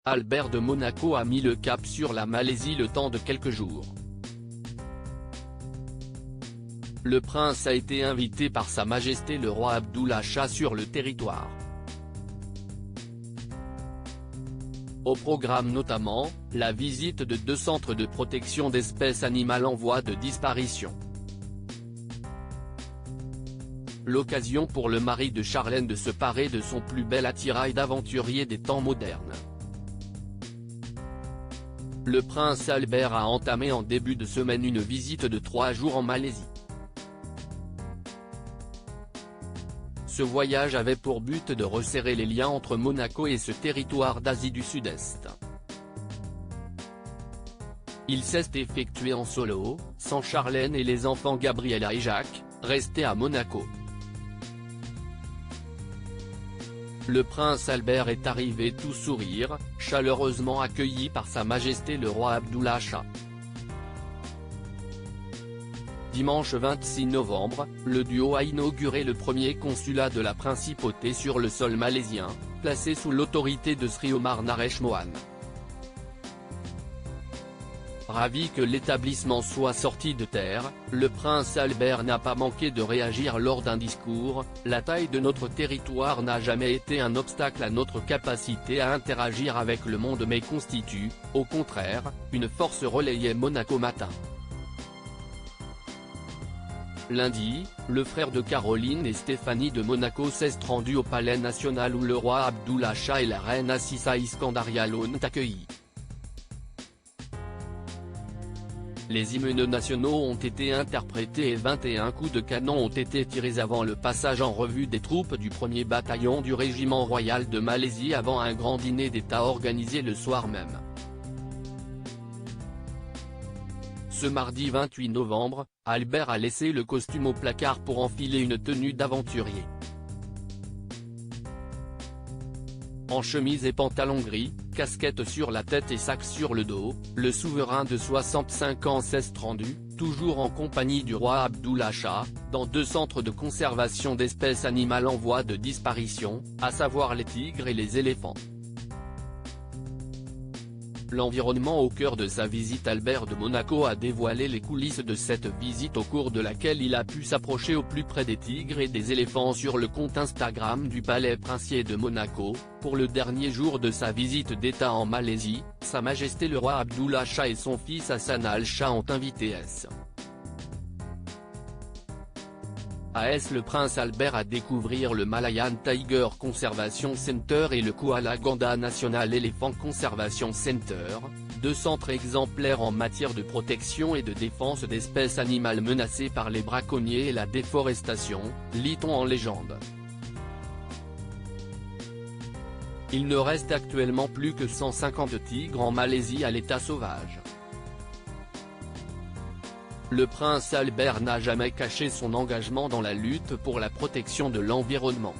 Albert de Monaco a mis le cap sur la Malaisie le temps de quelques jours. Le prince a été invité par Sa Majesté le roi Abdullah Shah sur le territoire. Au programme notamment, la visite de 2 centres de protection d'espèces animales en voie de disparition. L'occasion pour le mari de Charlène de se parer de son plus bel attirail d'aventurier des temps modernes. Le prince Albert a entamé en début de semaine une visite de 3 jours en Malaisie. Ce voyage avait pour but de resserrer les liens entre Monaco et ce territoire d'Asie du Sud-Est. Il s'est effectué en solo, sans Charlène et les enfants Gabriella et Jacques, restés à Monaco. Le prince Albert est arrivé tout sourire, chaleureusement accueilli par Sa Majesté le roi Abdullah Shah. Dimanche 26 novembre, le duo a inauguré le premier consulat de la principauté sur le sol malaisien, placé sous l'autorité de Sri Omar Naresh Mohan. Ravi que l'établissement soit sorti de terre, le prince Albert n'a pas manqué de réagir lors d'un discours. La taille de notre territoire n'a jamais été un obstacle à notre capacité à interagir avec le monde mais constitue, au contraire, une force, relayait Monaco Matin. Lundi, le frère de Caroline et Stéphanie de Monaco s'est rendu au palais national où le roi Abdullah Shah et la reine Assisa Iskandaria l'ont accueilli. Les hymnes nationaux ont été interprétés et 21 coups de canon ont été tirés avant le passage en revue des troupes du 1er bataillon du régiment royal de Malaisie avant un grand dîner d'État organisé le soir même. Ce mardi 28 novembre, Albert a laissé le costume au placard pour enfiler une tenue d'aventurier. En chemise et pantalon gris, casquette sur la tête et sac sur le dos, le souverain de 65 ans s'est rendu, toujours en compagnie du roi Abdullah Shah, dans 2 centres de conservation d'espèces animales en voie de disparition, à savoir les tigres et les éléphants. L'environnement au cœur de sa visite. Albert de Monaco a dévoilé les coulisses de cette visite au cours de laquelle il a pu s'approcher au plus près des tigres et des éléphants sur le compte Instagram du palais princier de Monaco. Pour le dernier jour de sa visite d'État en Malaisie, Sa Majesté le roi Abdullah Shah et son fils Hassan Al-Shah ont invité le prince Albert à découvrir le Malayan Tiger Conservation Center et le Kuala Ganda National Elephant Conservation Center, 2 centres exemplaires en matière de protection et de défense d'espèces animales menacées par les braconniers et la déforestation, lit-on en légende. Il ne reste actuellement plus que 150 tigres en Malaisie à l'état sauvage. Le prince Albert n'a jamais caché son engagement dans la lutte pour la protection de l'environnement.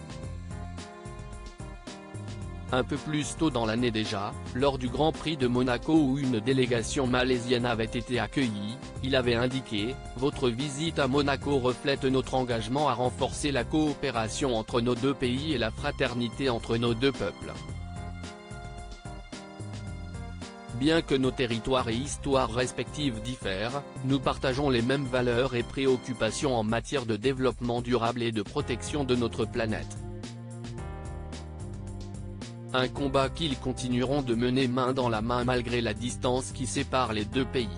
Un peu plus tôt dans l'année déjà, lors du Grand Prix de Monaco où une délégation malaisienne avait été accueillie, il avait indiqué « Votre visite à Monaco reflète notre engagement à renforcer la coopération entre nos 2 pays et la fraternité entre nos 2 peuples. » Bien que nos territoires et histoires respectives diffèrent, nous partageons les mêmes valeurs et préoccupations en matière de développement durable et de protection de notre planète. Un combat qu'ils continueront de mener main dans la main malgré la distance qui sépare les 2 pays.